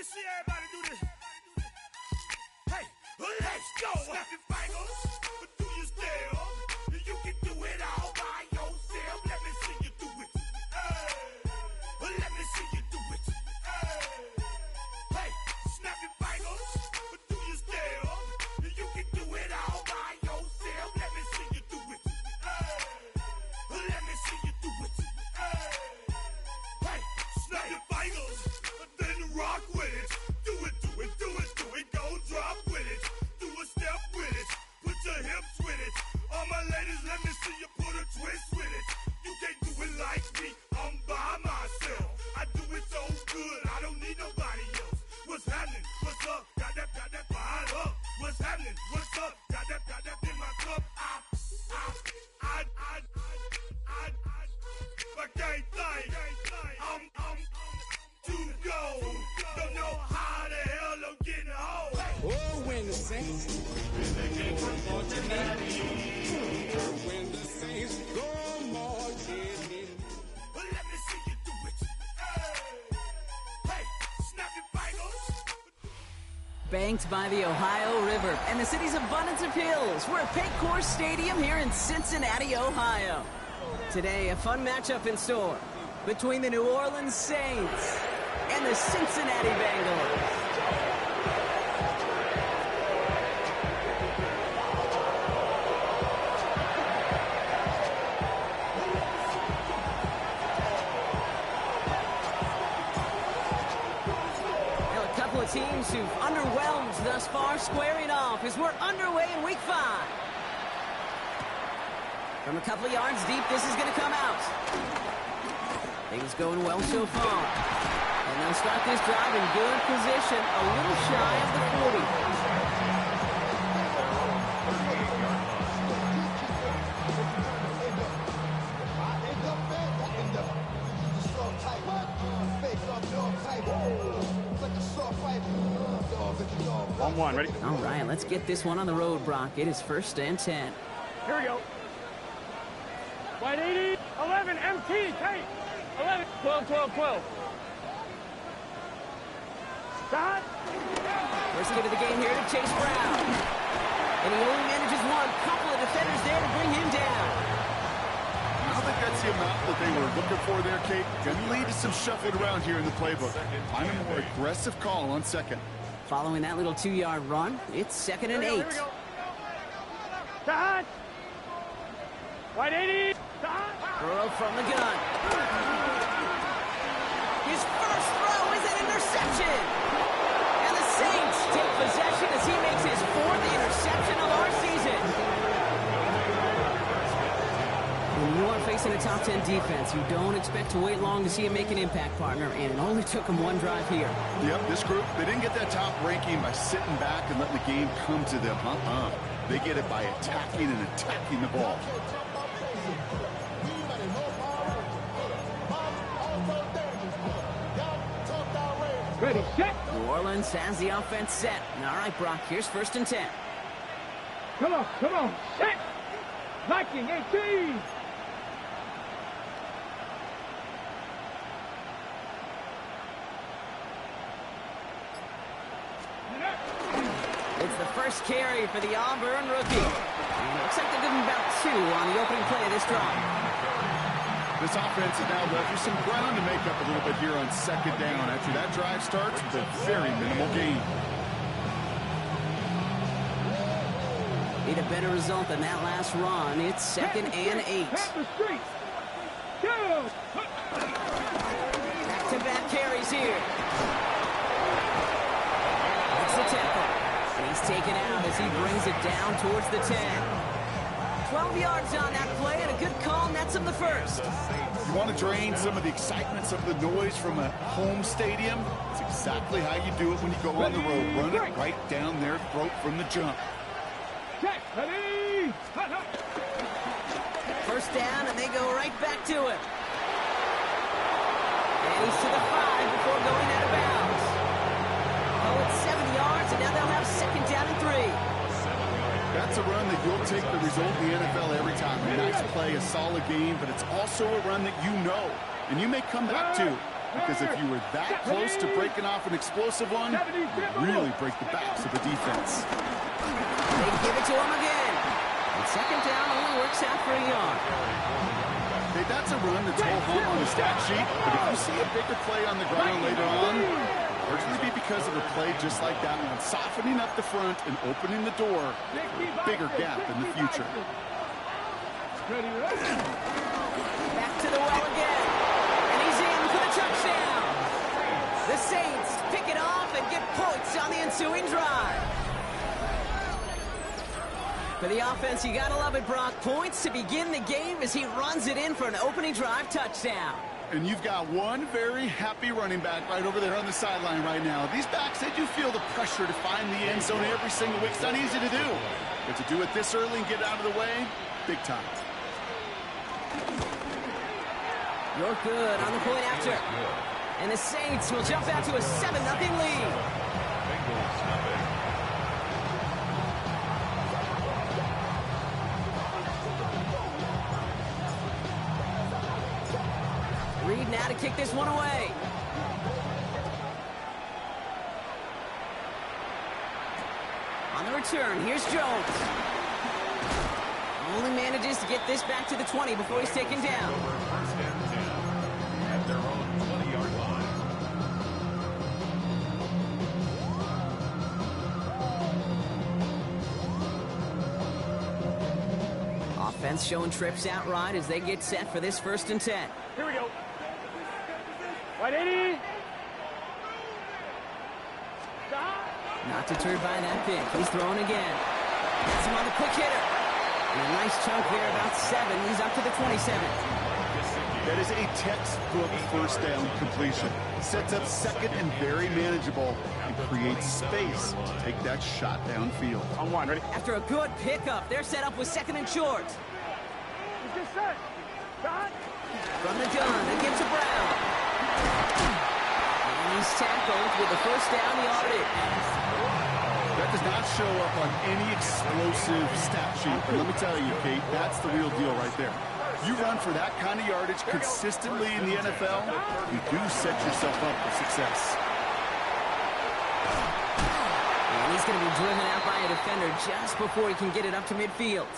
see everybody do this. Hey, let's go. Snap your fingers, but do you still? You can do it all by yourself. Let me see you do it. Hey, let me see you do it. Hey, snap your fingers, but do you still? You can do it all by yourself. Let me see you do it. Let me see you do it. Hey, snap your fingers, then rock with it. Do it, do it, do it, do it. Go drop with it. Do a step with it. Put your hips with it. All my ladies, let me see you put a twist with it. You can't do it like me. I'm by myself. I do it so good. I don't need nobody else. What's happening? What's up? Got that fired up. What's happening? What's up? Got that in my cup. I can't think. I'm too go. Don't know how the hell I'm getting home. Oh, when the Saints when the Saints go marching. Let me see you do it. Hey, snap your fingers. Banked by the Ohio River and the city's abundance of hills. We're at Paycor Stadium here in Cincinnati, Ohio. Today, a fun matchup in store between the New Orleans Saints and the Cincinnati Bengals. Teams who've underwhelmed thus far squaring off as we're underway in week 5. From a couple of yards deep, this is going to come out. Things going well so far. And they'll start this drive in good position, a little shy of the 40. On one, ready? All right, let's get this one on the road, Brock. It is 1st and 10. Here we go. Wide 80, 11, MT, Kate. 11, 12, 12, 12. Stop. First hit of the game here to Chase Brown. And he only manages one. Couple of defenders there to bring him down. I don't think that's the amount that they were looking for there, Kate. Can lead to some shuffling around here in the playbook. I'm a more aggressive call on second. Following that little 2-yard run, it's 2nd and 8. Stop. Wide 80. Stop. Burrow from the gun. His first throw is an interception. And the Saints take possession as he makes his 4th interception of our season. When you are facing a top 10 defense, you don't expect to wait long to see him make an impact, partner, and it only took him one drive here. Yep, this group, they didn't get that top ranking by sitting back and letting the game come to them. They get it by attacking and attacking the ball. Ready, set. New Orleans has the offense set. All right, Brock, here's 1st and 10. Come on, set. Viking 18. It's the first carry for the Auburn rookie. And looks like they're giving about 2 on the opening play of this drive. This offense has now left you some ground to make up a little bit here on 2nd down after that drive starts with a very minimal gain. Need a better result than that last run. It's 2nd and 8. Back-to-back carries here. That's the tackle. And he's taken out as he brings it down towards the 10. 12 yards on that play, and a good call nets him the 1st. You want to drain some of the excitement, some of the noise from a home stadium? It's exactly how you do it when you go on the road. Run it right down their throat from the jump. First down, and they go right back to it. And he's to the 5 before going out of bounds. Oh, it's 7 yards, and now they'll have 2nd down and 3. That's a run that you'll take the result in the NFL every time. A nice play, a solid game, but it's also a run that you know, and you may come back to. because if you were that close to breaking off an explosive one, you'd really break the backs of the defense. They give it to him again. And second down only works out for a yard. Hey, that's a run that's ho-hum on the stat sheet, but if you see a bigger play on the ground later on, it'll largely be because of a play just like that one, softening up the front and opening the door for a bigger gap in the future. Back to the well again. And he's in for the touchdown. The Saints pick it off and get points on the ensuing drive. For the offense, you gotta love it, Brock. Points to begin the game as he runs it in for an opening drive touchdown. And you've got one very happy running back right over there on the sideline right now. These backs, they do feel the pressure to find the end zone every single week. It's not easy to do. But to do it this early and get out of the way, big time. You're good on the point after. And the Saints will jump out to a 7-0 lead. Reed now to kick this one away. On the return, here's Jones. Only manages to get this back to the 20 before he's taken down. At their own 20-yard line. Offense showing trips out right as they get set for this 1st and 10. Here we go. Right, 80. Not deterred by that pick. He's throwing again. Gets him on the quick hitter. And a nice chunk there, about 7. He's up to the 27. That is a textbook first down completion. Sets up second and very manageable and creates space to take that shot downfield. On one, ready? After a good pickup, they're set up with 2nd and short. He's just set. Shot. From the gun, they give to Brown. And he's tackled with the 1st down yardage. That does not show up on any explosive stat sheet. But let me tell you, Kate, that's the real deal right there. You run for that kind of yardage consistently in the NFL, you do set yourself up for success. And he's going to be driven out by a defender just before he can get it up to midfield.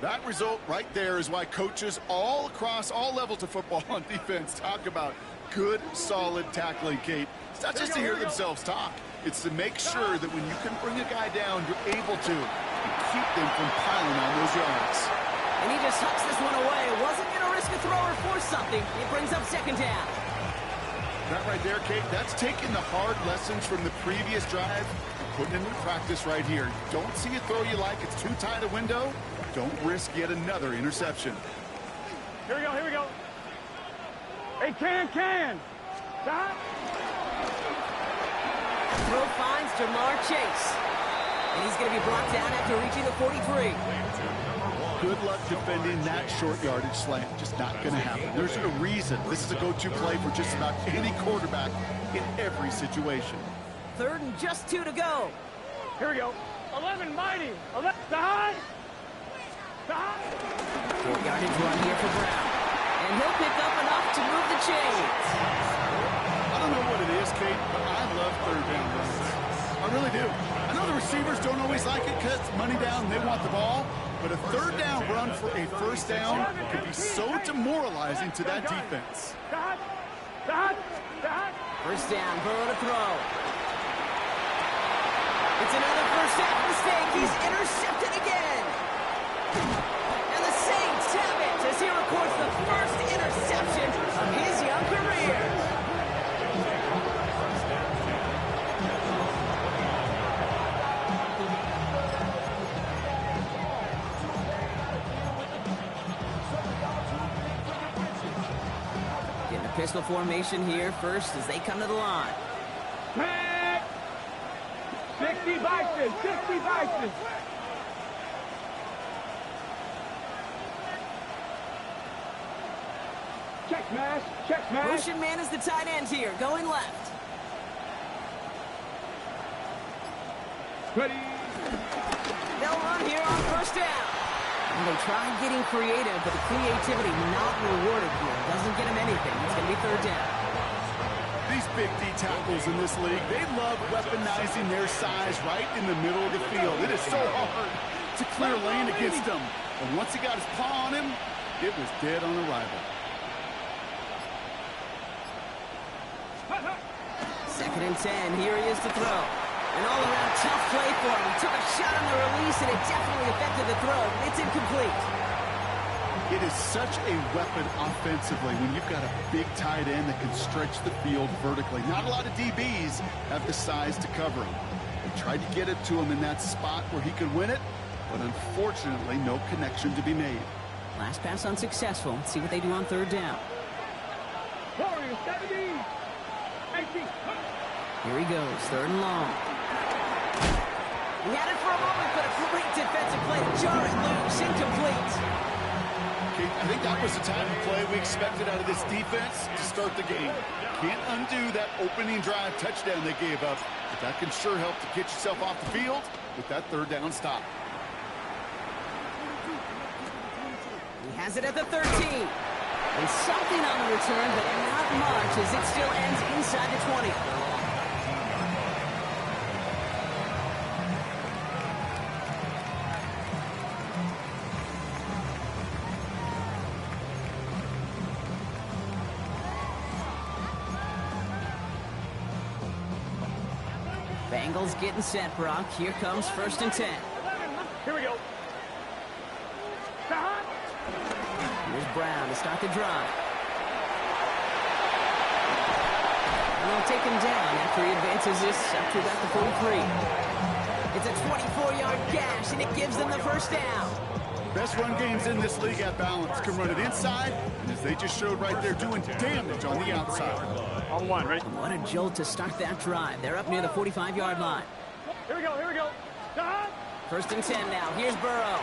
That result right there is why coaches all across all levels of football on defense talk about good, solid tackling, Kate. It's not just to hear themselves talk. It's to make sure that when you can bring a guy down, you're able to and keep them from piling on those yards. And he just hucks this one away. Wasn't going to risk a throw or force something. It brings up 2nd down. That right there, Kate, that's taking the hard lessons from the previous drive and putting them in practice right here. Don't see a throw you like. It's too tight a window. Don't risk yet another interception. Here we go, here we go. Hey, can. Shot. Throw finds Jamar Chase. And he's going to be brought down after reaching the 43. Good luck defending that short yardage slant. Just not going to happen. There's a reason this is a go-to play for just about any quarterback in every situation. 3rd and just 2 to go. Here we go. 11 mighty. 11. Shot. 4-yardage run here for Brown. And he'll pick up enough to move the chains. I don't know what it is, Kate, but I love 3rd down runs. I really do. I know the receivers don't always like it because it's money down and they want the ball. But a 3rd down run for a 1st down can be so demoralizing to that defense. Shot. 1st down, Burrow to throw. It's another 1st down mistake. He's intercepted again. And the Saints have it as he records the 1st interception of his young career. Pistol formation here first as they come to the line. 60 Bison. Check smash. Motion man is the tight end here, going left. Ready. They'll run here on 1st down. And they try getting creative, but the creativity not rewarded here. Doesn't get him anything. It's going to be 3rd down. these big D tackles in this league. They love weaponizing their size right in the middle of the field. It is so hard to clear lane against him. And once he got his paw on him, it was dead on arrival. Second and 10. Here he is to throw. An all-around tough play for him. He took a shot on the release, and it definitely affected the throw. It's incomplete. It is such a weapon offensively when you've got a big tight end that can stretch the field vertically. Not a lot of DBs have the size to cover him. They tried to get it to him in that spot where he could win it, but unfortunately, no connection to be made. Last pass unsuccessful. Let's see what they do on third down. Warriors, 70. 18. Here he goes, third and long. He had it for a moment, but a great defensive play to jar it loose. Incomplete. I think that was the type of play we expected out of this defense to start the game. Can't undo that opening drive touchdown they gave up, but that can sure help to get yourself off the field with that third down stop. He has it at the 13. And something on the return, but not much as it still ends inside the 20. Bengals getting set, Brock. Here comes first and 10. Here we go. Here's Brown to start the drive. And they'll take him down after he advances this up to about the 43. It's a 24-yard gash, and it gives them the first down. Best run games in this league at balance can run it inside, and as they just showed right there, doing damage on the outside. On one, right? What a jolt to start that drive. They're up near the 45-yard line. Here we go, here we go. First and 10 now. Here's Burrow.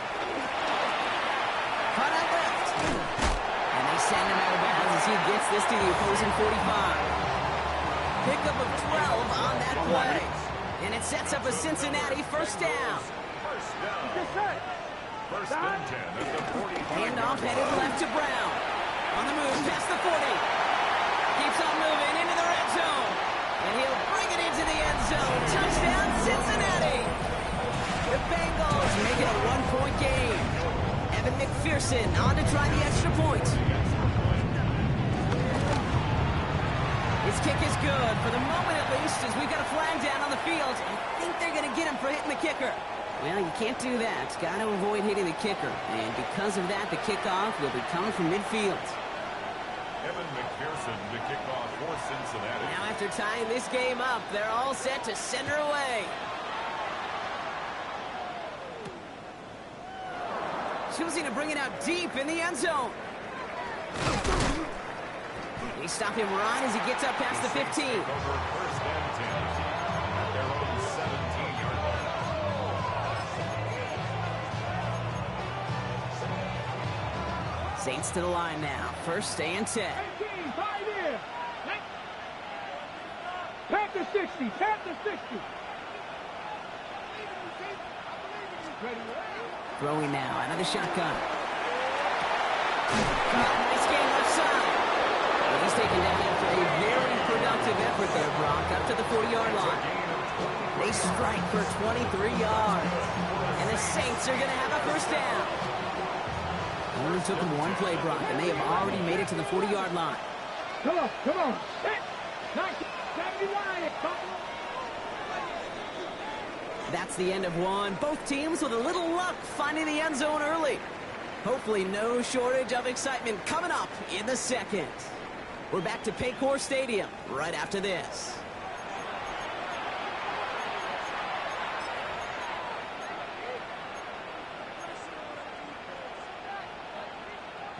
Cut out left. And they send him out of bounds as he gets this to the opposing 45. Pickup of 12 on that play. And it sets up a Cincinnati first down. First and 10 at the 45. Handoff headed left to Brown. On the move past the 40. Keeps on moving into the red zone. And he'll bring it into the end zone. Touchdown, Cincinnati. The Bengals make it a one-point game. Evan McPherson on to try the extra point. His kick is good for the moment at least, as we've got a flag down on the field. I think they're going to get him for hitting the kicker. Well, you can't do that. Got to avoid hitting the kicker. And because of that, the kickoff will be coming from midfield. Evan McPherson to kick off for Cincinnati. Now after tying this game up, they're all set to send her away. Choosing to bring it out deep in the end zone. They stop him right as he gets up past the 15. Over first and 10 at their own 17-yard line. Saints to the line now. First and 10. 18, 5 in. Tap to 60, tap to 60. Throwing now out of the shotgun. Nice game left side. Well, he's taken down after a very productive effort there, Brock, up to the 40-yard line. They strike for 23 yards. And the Saints are going to have a first down. Only took them one play, Brock, and they have already made it to the 40-yard line. Come on, come on. 79. That's the end of one. Both teams with a little luck finding the end zone early. Hopefully no shortage of excitement coming up in the second. We're back to Paycor Stadium right after this.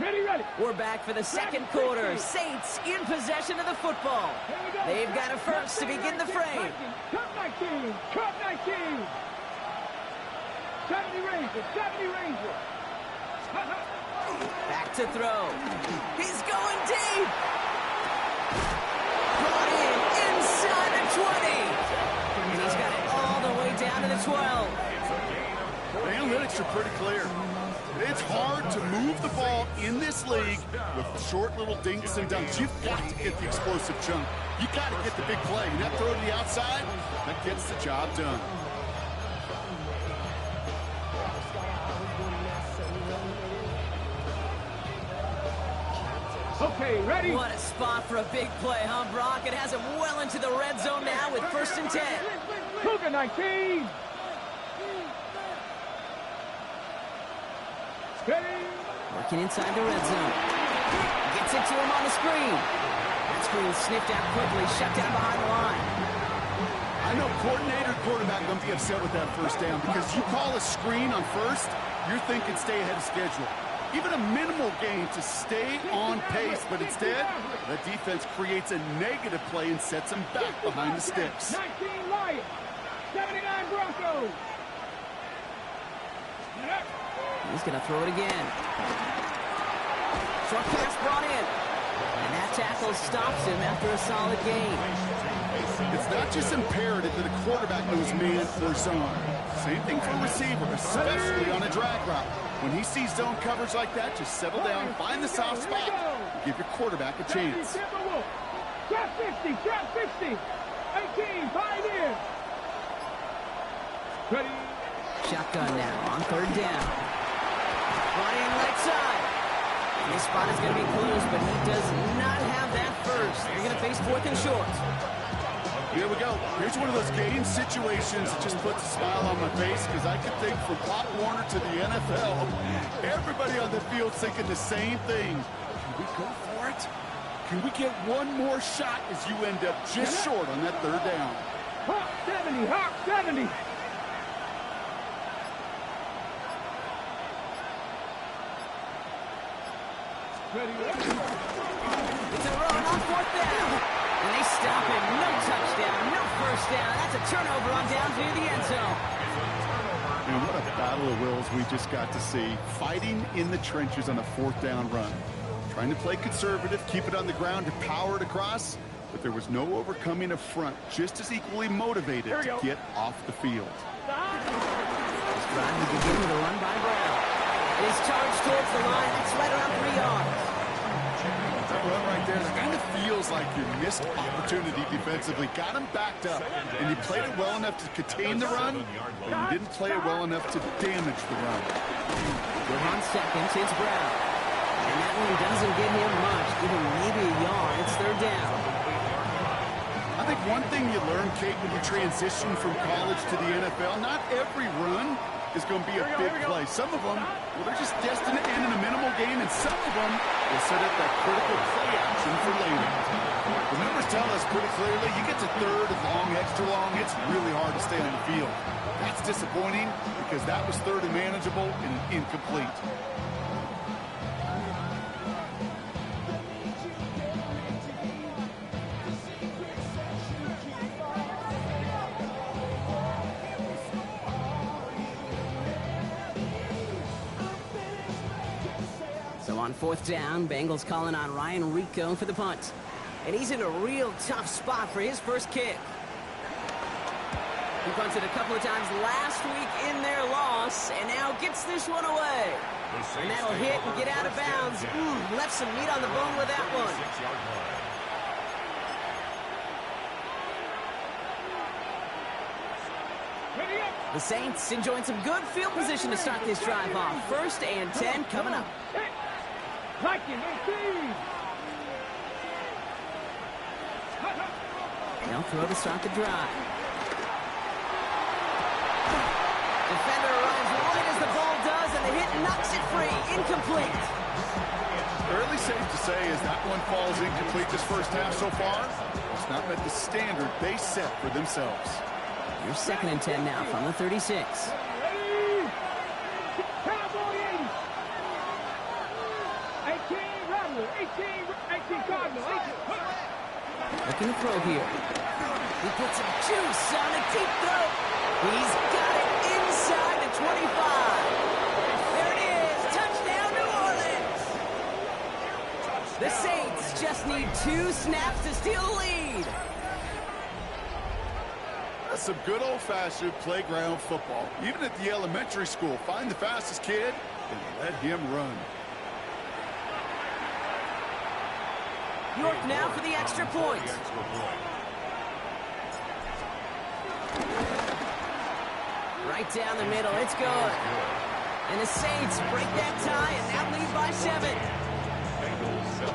Ready, ready. We're back for the second quarter. Saints in possession of the football. They've got a first to begin the frame. Cut 19, cut 19. 70 Rangers, 70 Rangers. Back to throw. He's going deep. Brought in inside the 20. And he's got it all the way down to the 12. The analytics are pretty clear. It's hard to move the ball in this league with short little dinks and dunks. You've got to get the explosive chunk. You've got to get the big play. And that throw to the outside, that gets the job done. Okay, ready? What a spot for a big play, huh, Brock? It has him well into the red zone now with 1st and 10. Cougar 19. Steady. Working inside the red zone. Gets it to him on the screen. That screen sniffed out quickly, shut down behind the line. I know coordinator and quarterback don't be upset with that first down because you call a screen on first, you're thinking stay ahead of schedule. Even a minimal gain to stay on pace, but instead, the defense creates a negative play and sets them back behind the sticks. 19 Lions, 79 Broncos. He's going to throw it again. Short pass brought in. And that tackle stops him after a solid gain. It's not just imperative that a quarterback knows man or zone. Same thing for a receiver, especially on a drag route. When he sees zone coverage like that, just settle down, find the soft spot, and give your quarterback a chance. Trap 50, trap 50. 18, pioneer. Ready. Shotgun now on 3rd down. Brought in right side. And his spot is going to be close, but he does not have that first. They're going to face 4th and short. Here we go. Here's one of those game situations that just puts a smile on my face because I can think from Pop Warner to the NFL, everybody on the field thinking the same thing. Can we go for it? Can we get one more shot as you end up just short on that 3rd down? Hawk 70, Hawk 70. It's a run on 4th down. And they stop him. No touchdown, no first down. That's a turnover on down to the end zone. And what a battle of wills we just got to see. Fighting in the trenches on a 4th down run. Trying to play conservative, keep it on the ground to power it across. But there was no overcoming a front just as equally motivated to get off the field. This drive will begin with a run by Brown. It is charged towards the line. That's right around 3 yards. That run right there, it kind of feels like you missed opportunity defensively. Got him backed up, and you played it well enough to contain the run, but you didn't play it well enough to damage the run. We're on 2nd, it's Brown. And that one doesn't give him much, give him maybe a yard. It's 3rd down. I think one thing you learn, Kate, when you transition from college to the NFL, not every run is going to be a big play. Some of them, well, they're just destined to end in a minimal gain, and some of them will set up that critical play action for later. The numbers tell us pretty clearly, you get to 3rd and long, extra long, it's really hard to stay on the field. That's disappointing because that was 3rd and manageable and incomplete. On 4th down, Bengals calling on Ryan Rico for the punt. And he's in a real tough spot for his first kick. He punted a couple of times last week in their loss, and now gets this one away. And that'll hit and get out of bounds. Left some meat on the bone with that one. The Saints enjoying some good field position to start this drive off. 1st and 10 coming up. They'll throw to start the drive. Defender arrives right as the ball does, and the hit knocks it free. Incomplete. Fairly safe to say as that one falls incomplete this first half so far, it's not met the standard they set for themselves. You're 2nd and 10 now from the 36. Looking to throw here. He puts some juice on a deep throw. He's got it inside the 25. There it is. Touchdown, New Orleans. The Saints just need 2 snaps to steal the lead. That's some good old-fashioned playground football. Even at the elementary school, find the fastest kid, and let him run. York now for the extra point. Right down the middle, it's good. And the Saints break that tie and now lead by 7. Bengals 7.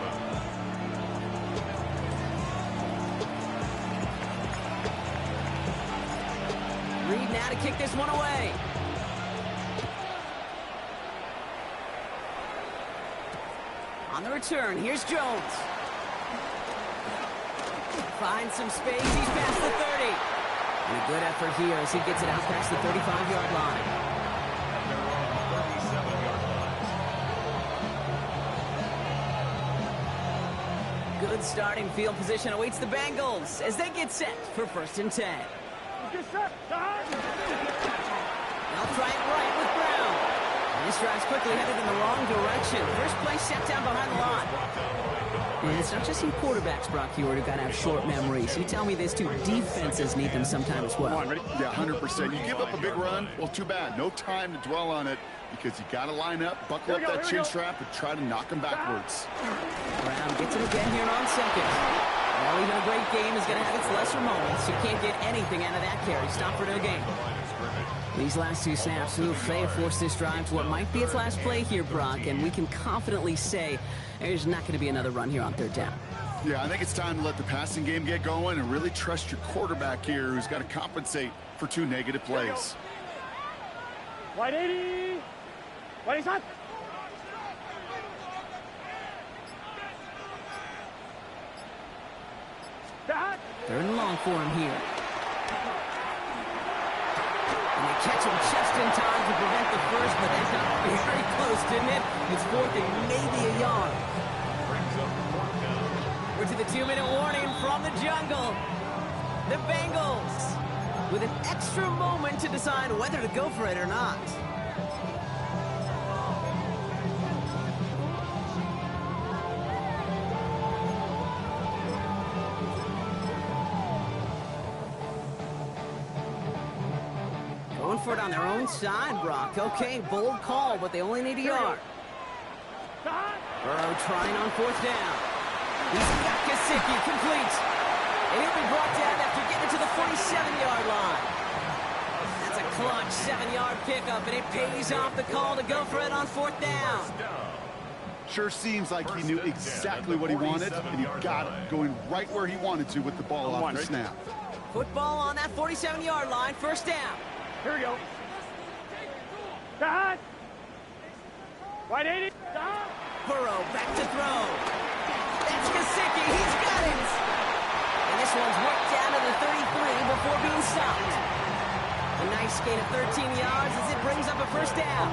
Reed now to kick this one away. On the return, here's Jones. Finds some space, he's past the 30. And a good effort here as he gets it out past the 35-yard line. And they're on the 37-yard line. Good starting field position awaits the Bengals as they get set for 1st and 10. Get set. Time. They'll try it right with Brown. And this drive's quickly headed in the wrong direction. First play set down behind the line. And it's not just you quarterbacks, Brock Heward, who got to have short memories. You tell me this too, defenses need them sometimes as well. Come on, ready? Yeah, 100%. You give up a big run, well, too bad. No time to dwell on it because you got to line up, buckle up that chin strap, and try to knock him backwards. Brown gets it again here on 2nd. Well, even a great game is going to have its lesser moments. You can't get anything out of that carry. Stop for no gain. These last 2 snaps, they have forced this drive to what might be its last play here, Brock, and we can confidently say there's not going to be another run here on 3rd down. Yeah, I think it's time to let the passing game get going and really trust your quarterback here who's got to compensate for 2 negative plays. White 80. White 80. 3rd and long for him here. And they catch him just in time to prevent the first, but that got very close, didn't it? It's 4th and maybe a yard. We're to the 2-minute warning from the jungle. The Bengals with an extra moment to decide whether to go for it or not. Going for it on their own side, Brock. Okay, bold call, but they only need a yard. Burrow trying on 4th down. He's got Gesicki, complete. And he'll be brought down after getting to the 47-yard line. That's a clutch 7-yard pickup, and it pays off the call to go for it on 4th down. Sure seems like he knew exactly what he wanted, and he got it, going right where he wanted to with the ball off the snap. Football on that 47-yard line, 1st down. Here we go. Dot. White 80. Dot. Burrow back to throw. That's Gesicki. He's got it. And this one's worked down to the 33 before being stopped. A nice gain of 13 yards as it brings up a 1st down.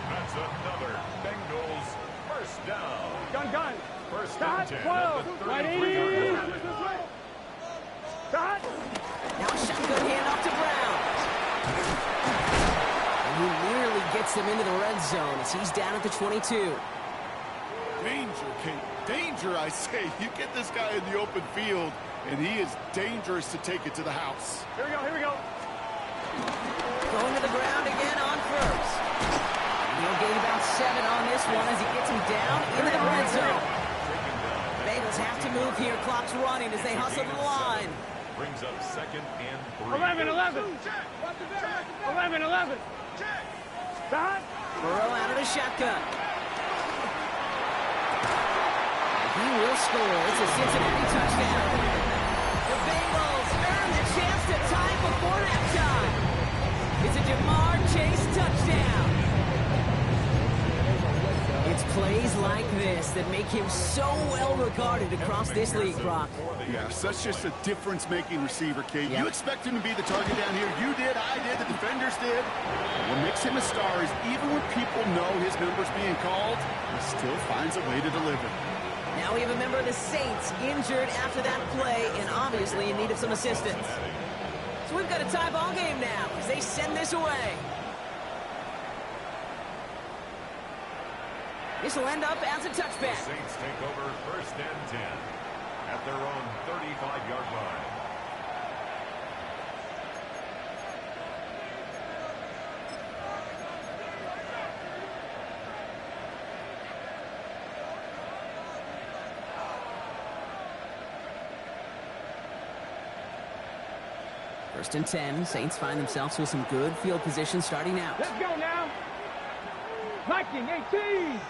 That's another Bengals 1st down. Gun. 1st Dot. and 10 12. at the White 33-yard 80. line. Dot. Now a shotgun handoff to Brown. And he nearly gets them into the red zone as he's down at the 22. Danger, Kate. Danger, I say. You get this guy in the open field, and he is dangerous to take it to the house. Here we go. Going to the ground again on 1st. He'll gain about 7 on this one as he gets him down into the red zone. Bengals have to move here. Clock's running as they hustle to the line. Brings up 2nd and 3. 11. 11. Dot. Burrow out of the shotgun. He will score. It's a Cincinnati touchdown. The Bengals earn the chance to tie before halftime. It's a Jamar Chase touchdown. It's plays like this that make him so well regarded across this league, Brock. Yeah, such just a difference-making receiver, Kate. Yep. You expect him to be the target down here. You did, I did, the defenders did. What makes him a star is even when people know his number's being called, he still finds a way to deliver. Now we have a member of the Saints injured after that play and obviously in need of some assistance. So we've got a tie ball game now as they send this away. This will end up as a touchback. The Saints take over 1st and 10 at their own 35-yard line. First and 10. Saints find themselves with some good field position starting out. Let's go now. Viking 18.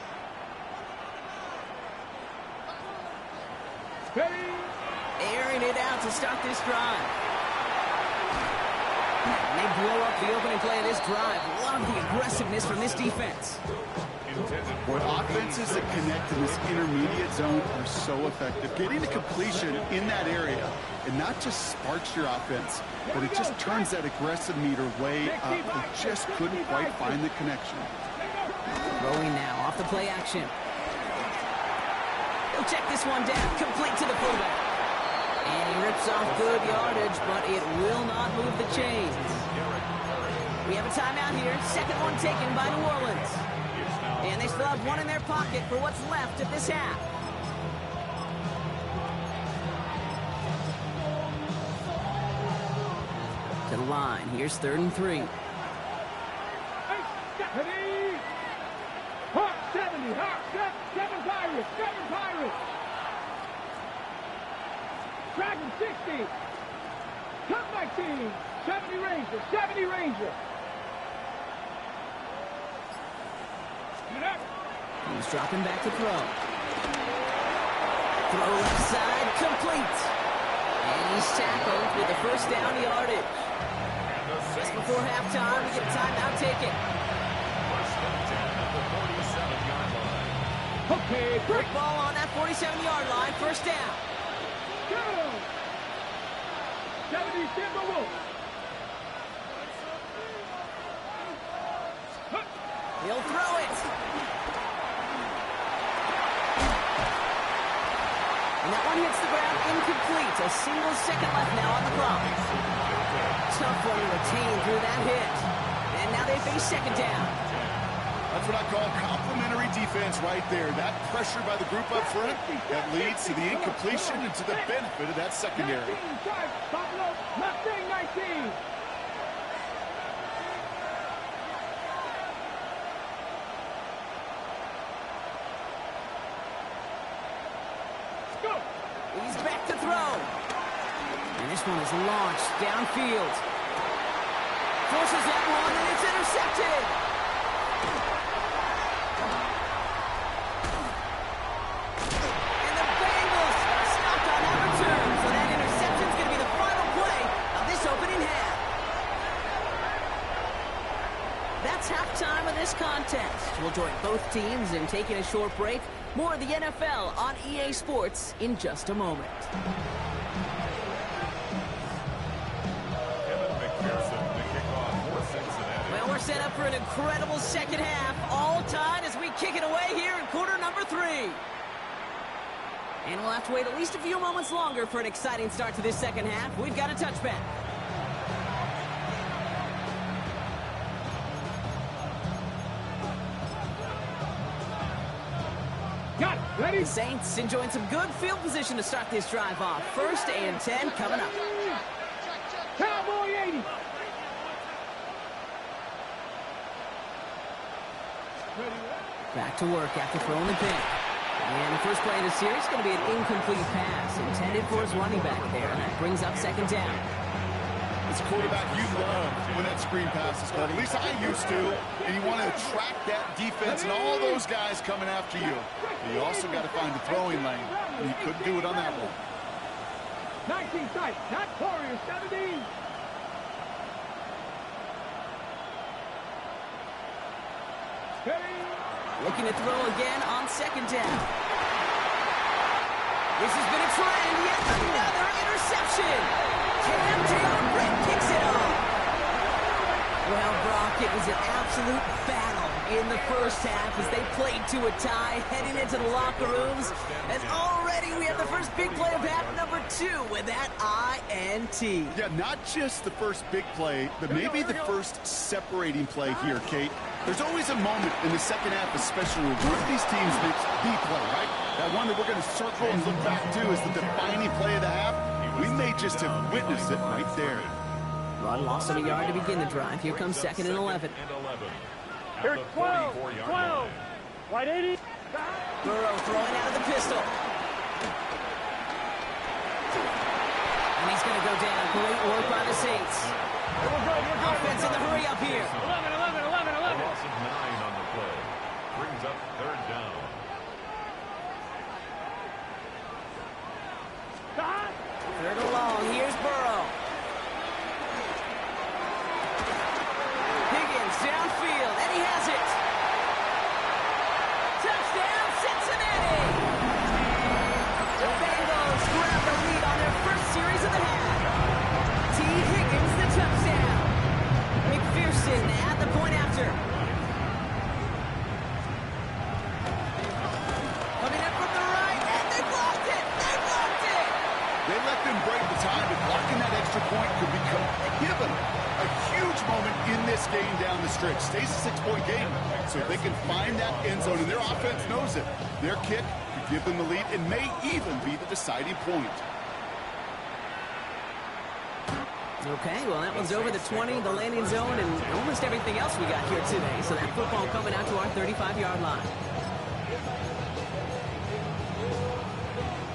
Ready. Airing it out to start this drive. And they blow up the opening play of this drive. Love the aggressiveness from this defense. Boy, offenses that connect in this intermediate zone are so effective. Getting the completion in that area, and not just sparks your offense, but it just turns that aggressive meter way up. They just couldn't quite find the connection. Throwing now off the play action. He'll check this one down, complete to the fullback. And he rips off good yardage, but it will not move the chains. We have a timeout here. Second one taken by New Orleans. And they still have one in their pocket for what's left of this half. To the line. Here's 3rd and 3. Ready. Hawk 70. Hawk 7 Pirates. 7 Pirates. Dragon 60. Cup 19. 70 Ranger. 70 Ranger. He's dropping back to throw. Throw left side, complete. And he's tackled with the first down yardage. Just before halftime, we get a timeout taken. Okay, Quick ball on that 47-yard line, first down. Go! 70 Timberwolves. He'll throw it. And that one hits the ground incomplete. A single second left now on the clock. Tough one to retain through that hit. And now they face second down. That's what I call complimentary defense right there. That pressure by the group up front, that leads to the incompletion and to the benefit of that secondary. 19, Buffalo Mustang 19. He's back to throw. And this one is launched downfield. Forces that one, and it's intercepted. And the Bengals are stopped on that return. So that interception is going to be the final play of this opening half. That's halftime of this contest. We'll join both teams in taking a short break. More of the NFL on EA Sports in just a moment. Well, we're set up for an incredible second half. All tied as we kick it away here in quarter number 3. And we'll have to wait at least a few moments longer for an exciting start to this second half. We've got a touchback. Got it. Ready? The Saints enjoying some good field position to start this drive off. 1st and 10 coming up. Cowboy 80. Back to work after throwing the pick. And the first play of the series is going to be an incomplete pass intended for his running back there. And that brings up second down. As a quarterback, you love when that screen pass is called. At least I used to. And you want to attract that defense and all those guys coming after you. But you also got to find the throwing lane. And you couldn't do it on that one. 19 tight. Not Warriors 17. Looking to throw again on second down. This has been a trend. Yet another interception. Cam Taylor Britt kicks it off. Well, Brock, it was an absolute battle in the first half as they played to a tie, heading into the locker rooms. And already we have the first big play of half number 2 with that INT. Yeah, not just the first big play, but maybe the first separating play here, Kate. There's always a moment in the second half, especially when one of these teams makes the play, right? That one that we're going to circle and look back to is the defining play of the half. We may just have witnessed it right there. Run loss of a yard to begin the drive. Here comes 2nd and 11. Here's 12. 12. White 80. Burrow throwing out of the pistol. And he's is going to go down. Great work by the Saints. We're good. Offense in the hurry up here. 11. Loss of 9 on the play. Brings up third down. Third and long. Here's Burrow. Higgins downfield, and he has it. Touchdown, Cincinnati! The Bengals grab the lead on their first series of the half. T. Higgins, the touchdown. McPherson at the point after. Coming up from the right, and they blocked it! They blocked it! They let them break the time, and blocking that extra point could become given a huge moment in this game down the stretch. Stays a 6-point game, so they can find that end zone, and their offense knows it. Their kick could give them the lead and may even be the deciding point. Okay, well, that one's over the 20, the landing zone, and almost everything else we got here today. So that football coming out to our 35-yard line.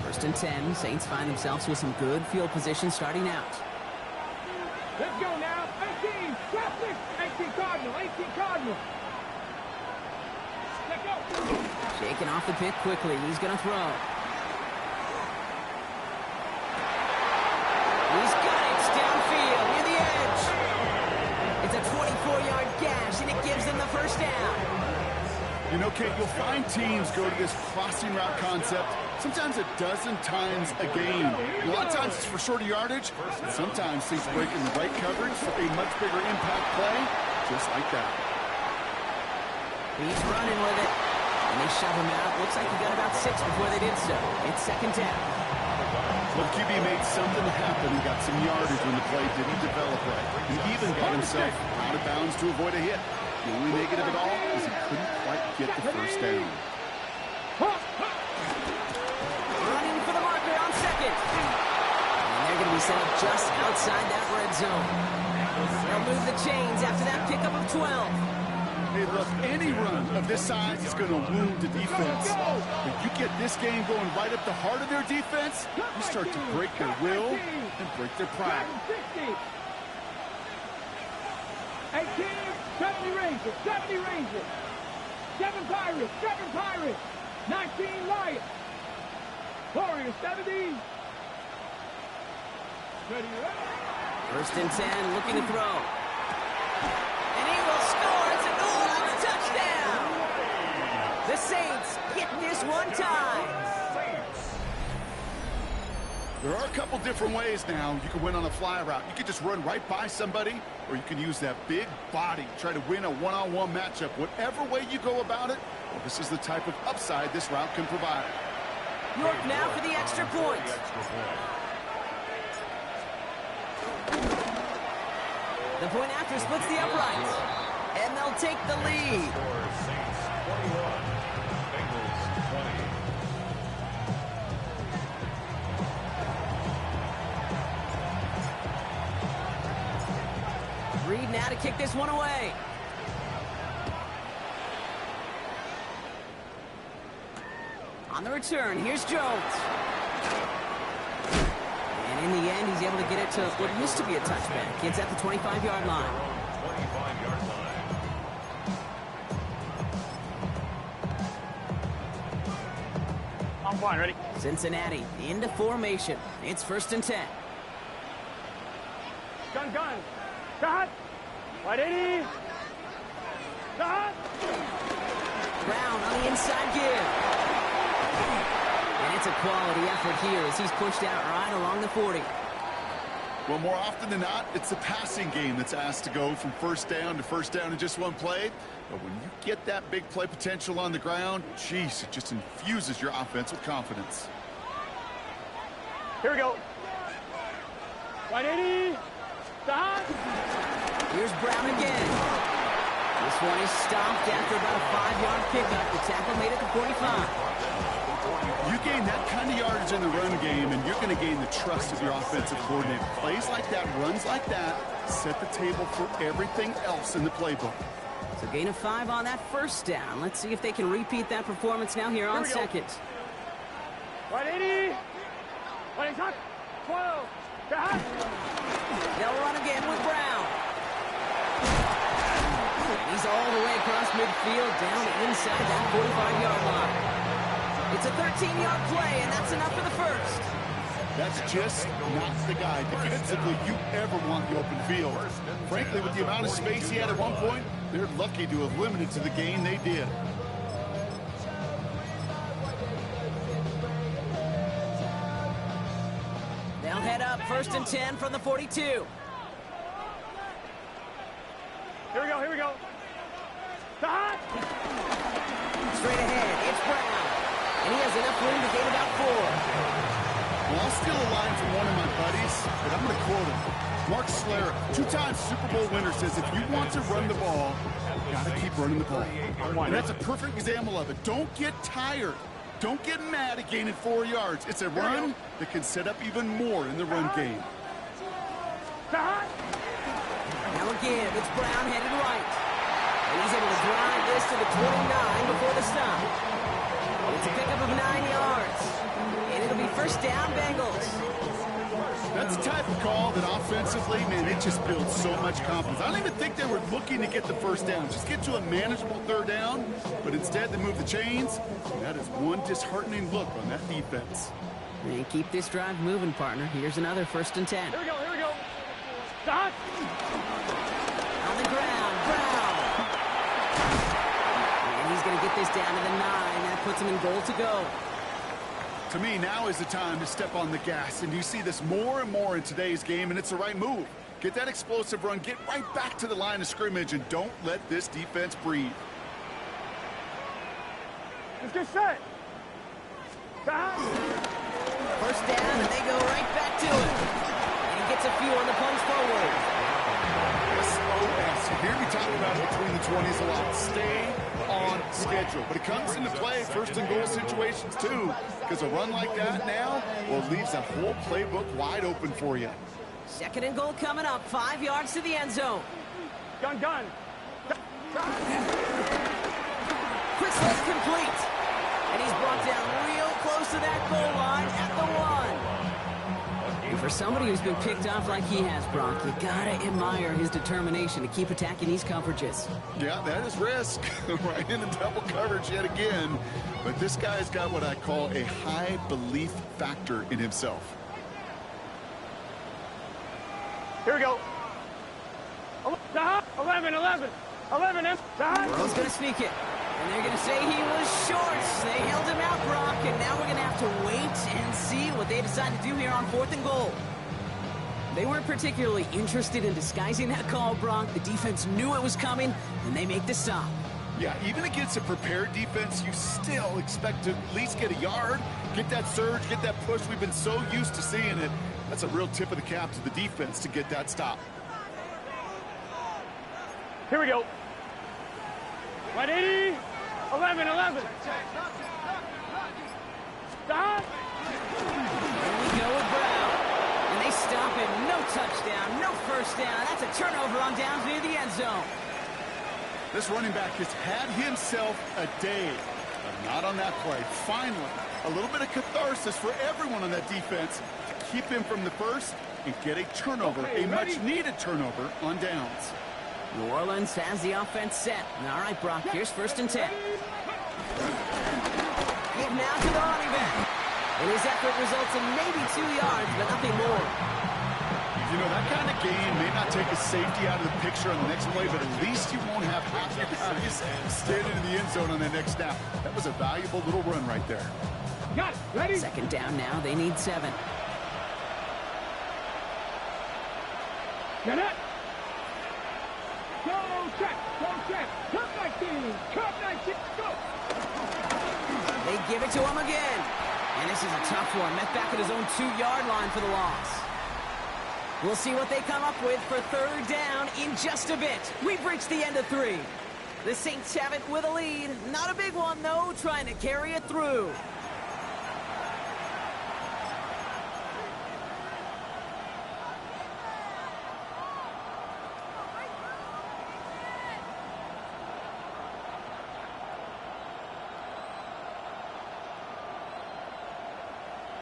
First and 10, Saints find themselves with some good field position starting out. Let's go now. 18. Traffic. 18 Cardinal. 18 Cardinal. Let's go. Shaking off the pick quickly. He's going to throw. He's got it. It's downfield near the edge. It's a 24-yard gash, and it gives them the first down. You know, Kate, you'll find teams go to this crossing route concept sometimes a dozen times a game. A lot of times it's for shorter yardage, and sometimes things break in the right coverage for a much bigger impact play, just like that. He's running with it, and they shove him out. Looks like he got about 6 before they did so. It's second down. Well, QB made something happen and got some yardage when the play didn't develop right. He even got himself out of bounds to avoid a hit. The only negative at all is he couldn't quite get the first down. Running for the marker on second. And they're going to be set up just outside that red zone. They'll move the chains after that pickup of 12. Hey, look, any run of this size is going to wound the defense. But you get this game going right up the heart of their defense, you start to break their will and break their pride. 18, 70 Rangers, 70 Rangers, 7 Pirates, 19 Lions, Warriors, 70. Ready, First and 10, looking to throw. And he will score. It's a goal and a touchdown. The Saints get this one time. There are a couple different ways now you can win on a fly route. You can just run right by somebody, or you can use that big body, try to win a one-on-one matchup. Whatever way you go about it, well, this is the type of upside this route can provide. York now for the extra point. The point after splits the uprights, and they'll take the lead. Saints 21, Bengals 20. Reed now to kick this one away. On the return, here's Jones. And in the end, he's able to get it to what used to be a touchback. It's at the 25-yard line. 25-yard line. I'm fine, ready? Cincinnati into formation. It's first and 10. Gun. Shot. Right 80. Shot. Brown on the inside give. And it's a quality effort here as he's pushed out right along the 40. Well, more often than not, it's the passing game that's asked to go from first down to first down in just one play. But when you get that big play potential on the ground, geez, it just infuses your offense with confidence. Here we go. Right 80. Stop. Here's Brown again. This one is stopped after about a 5-yard pickup. The tackle made it to 45. You gain that kind of yardage in the run game, and you're going to gain the trust of your offensive coordinator. Plays like that, runs like that, set the table for everything else in the playbook. So gain of 5 on that first down. Let's see if they can repeat that performance now here on second. Right 80. Right shot. 12. They'll run again with Brown. And he's all the way across midfield, down inside that 45-yard line. It's a 13-yard play, and that's enough for the first. That's just not the guy defensively you ever want the open field. Frankly, with the amount of space he had at one point, they're lucky to have limited to the gain they did. They'll head up 1st and 10 from the 42. Here we go, here we go. Stop! Straight ahead, it's Brown. And he has enough room to gain about 4. Well, I'll steal a line from one of my buddies, but I'm going to quote him. Mark Schlereth, 2-time Super Bowl winner, says if you want to run the ball, you got to keep running the ball. And that's a perfect example of it. Don't get tired. Don't get mad at gaining 4 yards. It's a run that can set up even more in the run game. Now again, it's Brown headed right. And he's able to drive this to the 29 before the stop. It's a pickup of 9 yards. And it'll be first down, Bengals. That's the type of call that offensively, man, it just builds so much confidence. I don't even think they were looking to get the first down. Just get to a manageable 3rd down, but instead they move the chains. And that is one disheartening look on that defense. And keep this drive moving, partner. Here's another 1st and 10. Here we go, here we go. Stop! On the ground, Brown. And he's going to get this down to the 9. That puts him in goal to go. To me, now is the time to step on the gas, and you see this more and more in today's game, and it's the right move. Get that explosive run, get right back to the line of scrimmage, and don't let this defense breathe. Let's get set. Stop! First down, and they go right back to it. And he gets a few on the punch forward. SOS. You hear me talk about it between the 20s a lot. Stay on schedule. But it comes into play 1st and goal situations too. Because a run like that now, well, leaves that whole playbook wide open for you. 2nd and goal coming up. 5 yards to the end zone. Gun. Quick slip complete. And he's brought down real close to that goal line at the 1. And for somebody who's been picked off like he has, Brock, you gotta admire his determination to keep attacking these coverages. Yeah, that is risk. Right in the double coverage yet again. But this guy's got what I call a high belief factor in himself. Here we go. 11. 11. Burrow's gonna sneak it. And they're going to say he was short. They held him out, Brock, and now we're going to have to wait and see what they decide to do here on 4th and goal. They weren't particularly interested in disguising that call, Brock. The defense knew it was coming, and they make the stop. Yeah, even against a prepared defense, you still expect to at least get a yard, get that surge, get that push. We've been so used to seeing it. That's a real tip of the cap to the defense to get that stop. Here we go. 180. 11. Stop! Here we go with Brown. And they stop him. No touchdown, no first down. That's a turnover on downs near the end zone. This running back has had himself a day, but not on that play. Finally, a little bit of catharsis for everyone on that defense to keep him from the first and get a turnover, a much-needed turnover on downs. New Orleans has the offense set. All right, Brock, here's 1st and 10. Give now to the running back. And his effort results in maybe 2 yards, but nothing more. You know, that kind of game may not take a safety out of the picture on the next play, but at least you won't have half your guys standing in the end zone on that next snap. That was a valuable little run right there. Got it. Ready? 2nd down now. They need 7. Get it. Go check. Come 19. Go. They give it to him again. And this is a tough one. Met back at his own 2-yard line for the loss. We'll see what they come up with for 3rd down in just a bit. We've reached the end of 3. The Saints have it with a lead. Not a big one, though, trying to carry it through.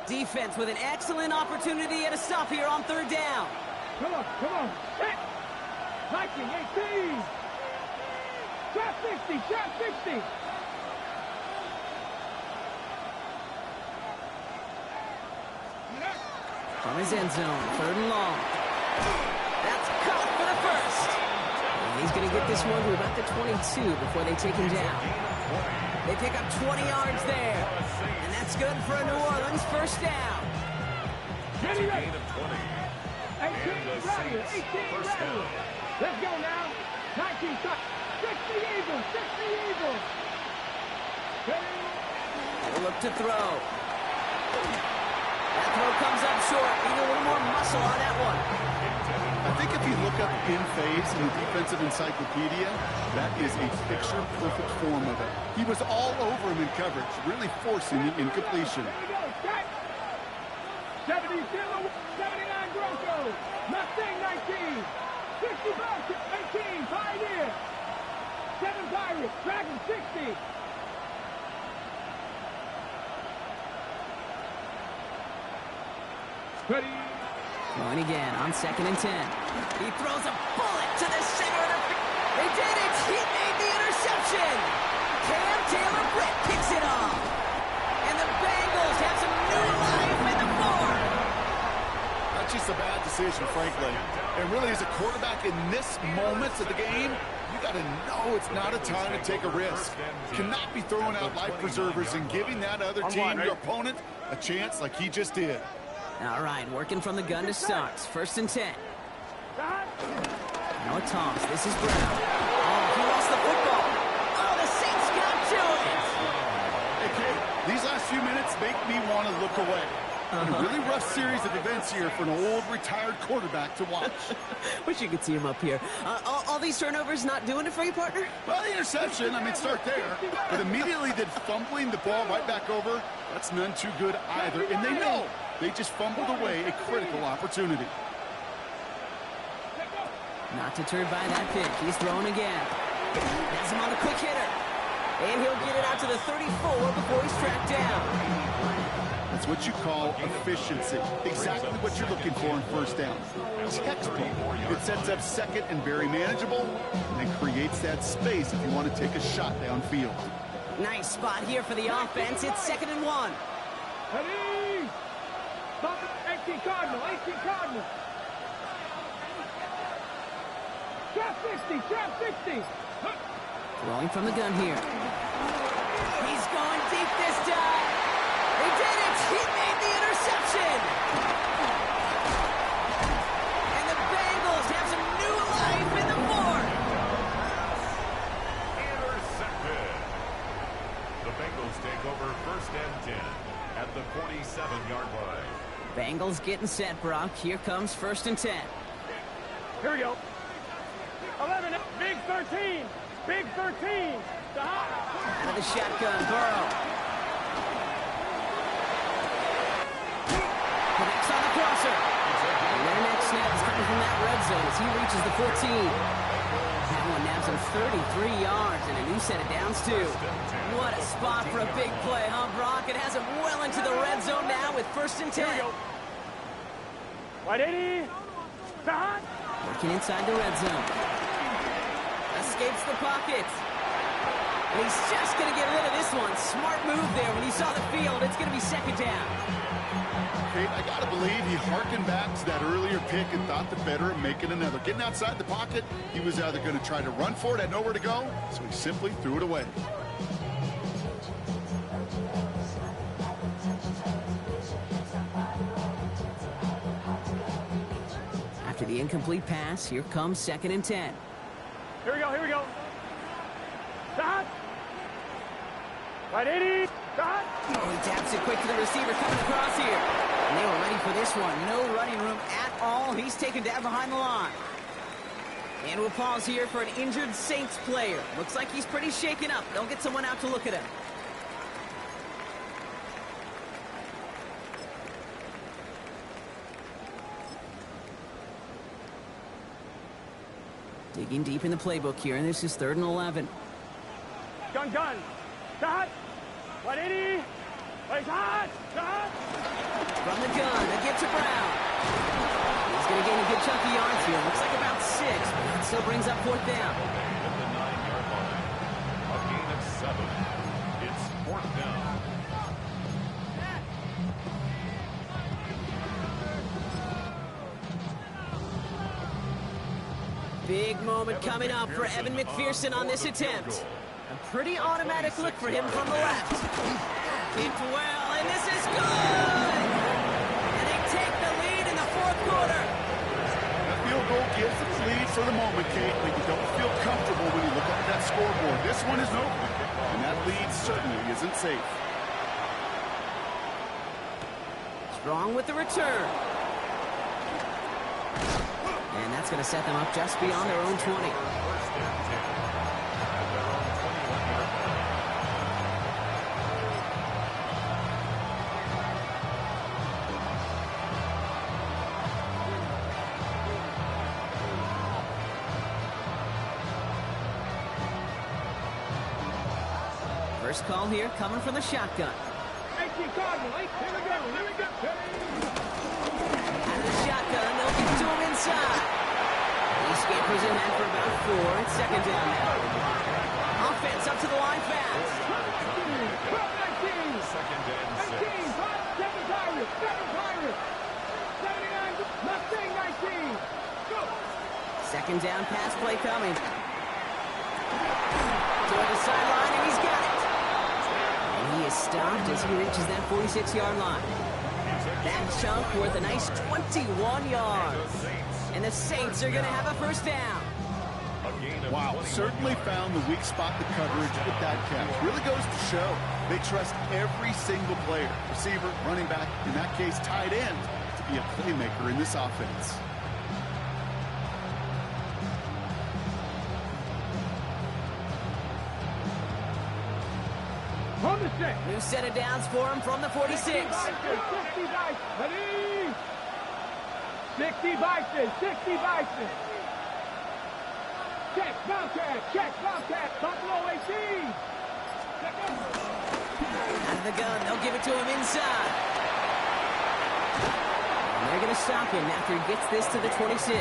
Defense with an excellent opportunity at a stop here on third down. Come on. Hit. Hiking, 18. Trap 60. From his end zone, third and long. That's caught for the first. And he's going to get this one to about the 22 before they take him down. They pick up 20 yards there. And that's good for a New Orleans first down. Get it Gain of 20. 18 ready. Let's go now. 19 shot. 60 Eagles. They'll look to throw. That throw comes up short. Need a little more muscle on that one. I think if you look up in phase in the defensive encyclopedia, that is a picture-perfect form of it. He was all over him in coverage, really forcing the incompletion. There you go. 70 Zilla, 79 Broncos. Mustang 19. 65 18 Pioneer. 7 Pirates. Dragon 60. Ready. Going again on 2nd and 10. He throws a bullet to the center of the field. They did it. He made the interception. Cam Taylor-Britt picks it off. And the Bengals have some new life in the fourth. That's just a bad decision, frankly. And really, as a quarterback in this moment of the game, you got to know it's not a time to take a risk. You cannot be throwing out life preservers and giving that other team, your opponent, a chance like he just did. All right, working from the gun to start. 1st and 10. Now a toss. This is Brown. Oh, he lost the football. Oh, the Saints got to it. Hey, Kate, these last few minutes make me want to look away. A really rough series of events here for an old retired quarterback to watch. Wish you could see him up here. All these turnovers not doing it for you, partner? Well, the interception, start there. But immediately then fumbling the ball right back over, that's none too good either. And they know they just fumbled away a critical opportunity. Not deterred by that pick. He's throwing again. Has him on the quick hitter. And he'll get it out to the 34 before he's tracked down. That's what you call efficiency. Exactly what you're looking for in first down. Textbook. It sets up second and very manageable, and then creates that space if you want to take a shot downfield. Nice spot here for the offense. It's 2nd and 1. Ready. 18 Cardinal. Trap 60. Throwing from the gun here. He's going deep this time. He did it. He made the interception. And the Bengals have some new life in the fourth. Intercepted. The Bengals take over 1st and 10 at the 47-yard line. Bengals getting set, Brock. Here comes 1st and 10. Here we go. 11, big 13. Out of the shotgun, Burrow. Connects on the crosser. And their next snap is coming from that red zone as he reaches the 14. That one naps him 33 yards and a new set of downs, too. What a spot for a big play, huh, Brock? It has him well into the red zone now with 1st and 10. Wide 80. Working inside the red zone. Escapes the pocket. And he's just going to get rid of this one. Smart move there when he saw the field. It's going to be 2nd down. Kate, I got to believe he harkened back to that earlier pick and thought the better of making another. Getting outside the pocket, he was either going to try to run for it, had nowhere to go, so he simply threw it away. After the incomplete pass, here comes 2nd and 10. Here we go. Stop. Wide 80. Stop. Oh, he taps it quick to the receiver coming across here. And they were ready for this one. No running room at all. He's taken down behind the line. And we'll pause here for an injured Saints player. Looks like he's pretty shaken up. They'll get someone out to look at him. Digging deep in the playbook here, and this is 3rd and 11. Gun. Shot. 180. Shot. From the gun, a give to Brown. He's going to gain a good chunk of yards here. Looks like about 6, but that still brings up 4th down. At the 9-yard line. A gain of 7. It's 4th down. Big moment coming up for Evan McPherson on this attempt. A pretty automatic look for him from the left. Kicked well, and this is good! And they take the lead in the 4th quarter. That field goal gives the lead for the moment, Kate, but you don't feel comfortable when you look up at that scoreboard. This one is over, and that lead certainly isn't safe. Strong with the return. And that's going to set them up just beyond their own 20. First and 10. At their own 21-yard line. First call here coming from the shotgun. 18 Cardinal, 8, here we go, here we go. Out of the shotgun, they'll give it to him inside. He scampers ahead for about 4. It's 2nd down now. Offense up to the line fast. 19, 2nd and 6. 19, 7 Pirates, 7 Pirates. 79, Mustang 19. Go. 2nd down pass play coming. Toward the sideline, and he's got it. And he is stopped as he reaches that 46-yard line. That chunk worth a nice 21 yards. And the Saints are going to have a first down. Wow, certainly found the weak spot in the coverage with that catch. Really goes to show they trust every single player, receiver, running back, in that case tight end, to be a playmaker in this offense. On the set. New set of downs for him from the 46. 60 Bison, ready? 60 Bison, 60 Bison. Check, Bobcat, Buffalo AC. Out of the gun, they'll give it to him inside. And they're going to stop him after he gets this to the 26.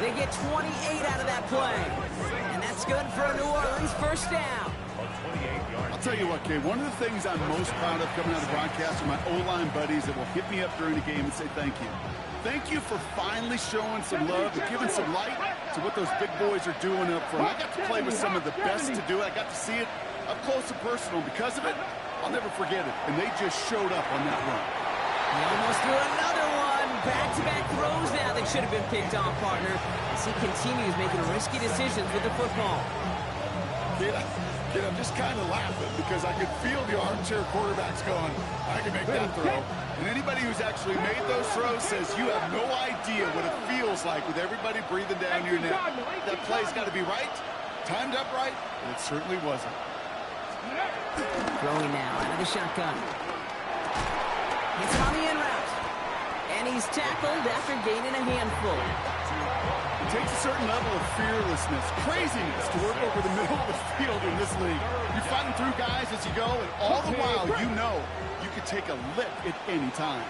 They get 28 out of that play. And that's good for a New Orleans first down. I'll tell you what, Kay, one of the things I'm most proud of coming out of the broadcast are my O-line buddies that will hit me up during the game and say thank you. Thank you for finally showing some love and giving some light to what those big boys are doing up front. I got to play with some of the best to do it. I got to see it up close and personal. Because of it, I'll never forget it. And they just showed up on that run. He almost threw another one. Back-to-back throws now that should have been picked off, partner, as he continues making risky decisions with the football. Kid, I'm just kind of laughing because I could feel the armchair quarterbacks going, I can make that throw. And anybody who's actually made those throws says you have no idea what it feels like with everybody breathing down your neck. That play's got to be right, timed up right, and it certainly wasn't. Throwing now out of the shotgun. Hits him on the in route. And he's tackled after gaining a handful. It takes a certain level of fearlessness, craziness to work over the middle of the field in this league. You're fighting through guys as you go, and all the while you know you could take a lick at any time.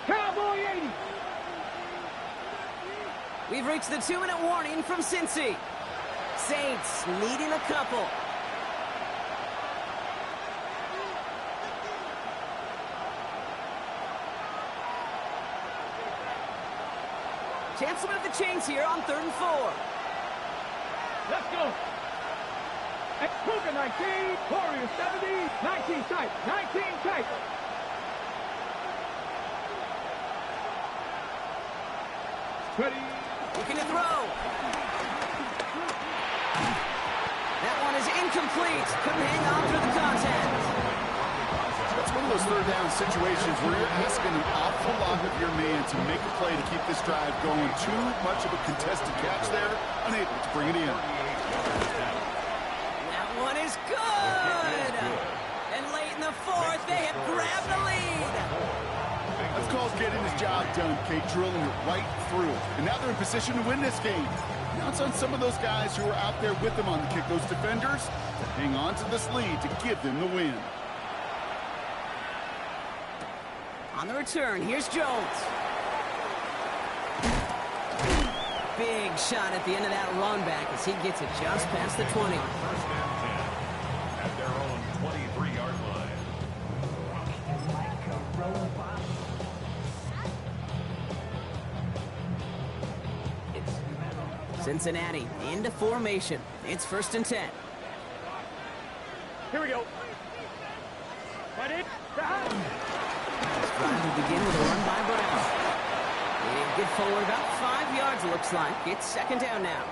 Cowboy 80. We've reached the 2-minute warning from Cincy. Saints needing a couple. Chance to move the chains here on 3rd and 4. Let's go. Cougar 19, Warrior 70, 19 tight, 19 tight. Ready. Looking to throw. That one is incomplete. Couldn't hang on through the contact. That's one of those 3rd down situations where you're asking an awful lot of your man to make a play to keep this drive going. Too much of a contested catch there, unable to bring it in. That one is good. And late in the 4th, they have grabbed the lead. That's called getting his job done, Kate, drilling it right through. And now they're in position to win this game. Now it's on some of those guys who are out there with them on the kick, those defenders, to hang on to this lead to give them the win. On the return, here's Jones. Big shot at the end of that run back as he gets it just past the 20. First and 10 at their own 23-yard line. Cincinnati into formation. It's 1st and 10. Here we go. Ready? This drive will begin with a run by Brown. They get forward about 5 yards, looks like. It's 2nd down now.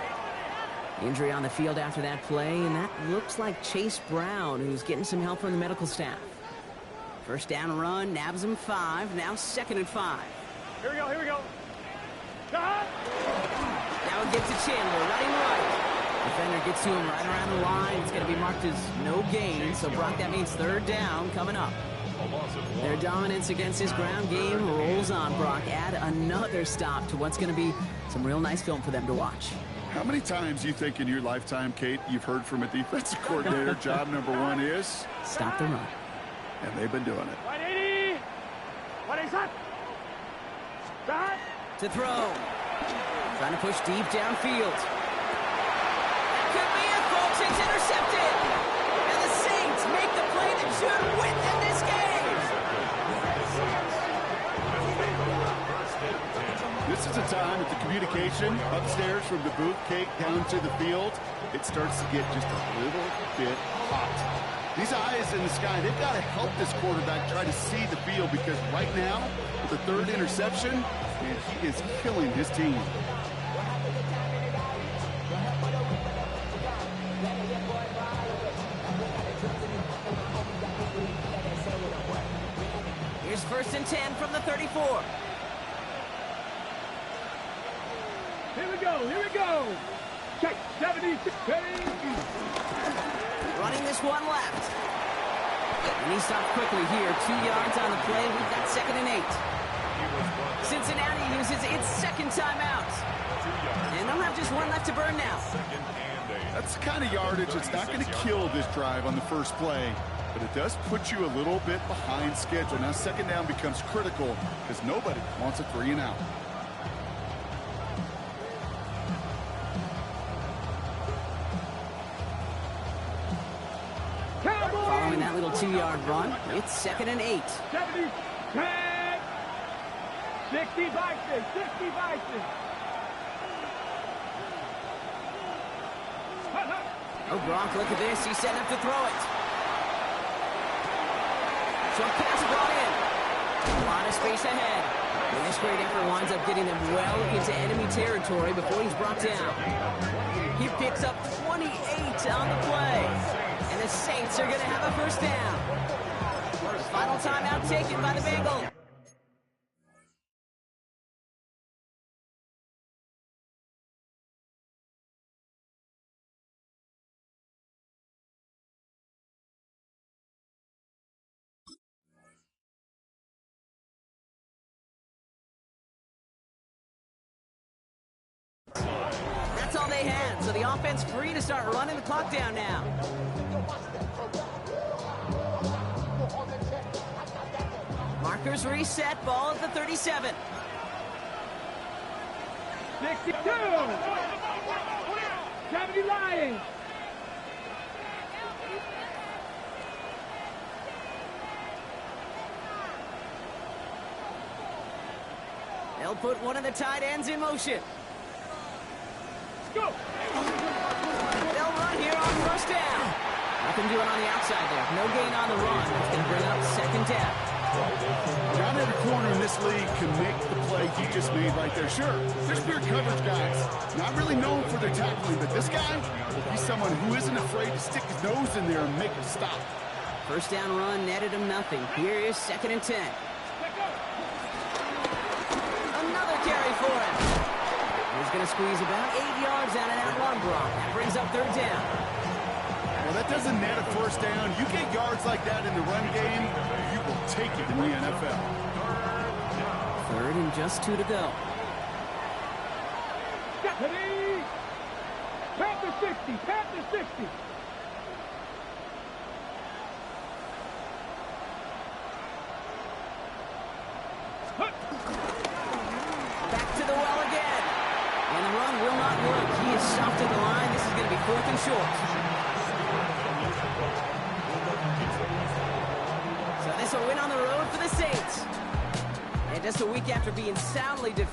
Injury on the field after that play, and that looks like Chase Brown, who's getting some help from the medical staff. 1st down run, nabs him 5. Now 2nd and 5. Here we go, here we go. Now it gets to Chandler, running right. Defender gets to him right around the line. It's going to be marked as no gain, so Brock, that means 3rd down coming up. Their dominance against his ground game rolls on. Brock, add another stop to what's going to be some real nice film for them to watch. How many times do you think in your lifetime, Kate, you've heard from a defensive coordinator, job number 1 is? Stop the run. And they've been doing it. 180. 180. Start. To throw. Trying to push deep downfield. That could be it, folks. It's intercepted. And the Saints make the play that should win them this game. This is a time that the communication upstairs from the booth, Kate, down to the field, it starts to get just a little bit hot. These eyes in the sky, they've got to help this quarterback try to see the field, because right now, with the 3rd interception, man, he is killing his team. Here's 1st and 10 from the 34. Here we go, here we go. Check, 76. Running this one left. And he stopped quickly here. 2 yards on the play. We've got 2nd and 8. Cincinnati uses its 2nd timeout. And they'll have just 1 left to burn now. That's the kind of yardage that's not going to kill this drive on the first play, but it does put you a little bit behind schedule. Now 2nd down becomes critical because nobody wants a 3 and out. Following that little 2-yard run, it's 2nd and 8. 70, 10, 60 vices, 60 vices. Oh, Gronk, look at this. He's setting up to throw it. Short pass brought in. A lot of space ahead. And this great effort winds up getting them well into enemy territory before he's brought down. He picks up 28 on the play. And the Saints are going to have a 1st down. Final timeout taken by the Bengals. That's all they had, so the offense free to start running the clock down now. Markers reset, ball at the 37. 62. 70 Lions. They'll put one of the tight ends in motion. Go. They'll run here on 1st down. Nothing doing on the outside there. No gain on the run. That's going to bring up 2nd down. Not every corner in this league can make the play he just made right there. Sure, there's pure coverage guys, not really known for their tackling, but this guy, he's someone who isn't afraid to stick his nose in there and make a stop. 1st down run netted him nothing. Here is 2nd and 10. Another carry for him. He's going to squeeze about 8 yards out of that run block. That brings up 3rd down. Well, that doesn't net a 1st down. You get yards like that in the run game, you will take it in the NFL. 3rd and just 2 to go. Deputy! Panther 60, Panther 60. short. So this a win on the road for the Saints. And just a week after being soundly defeated.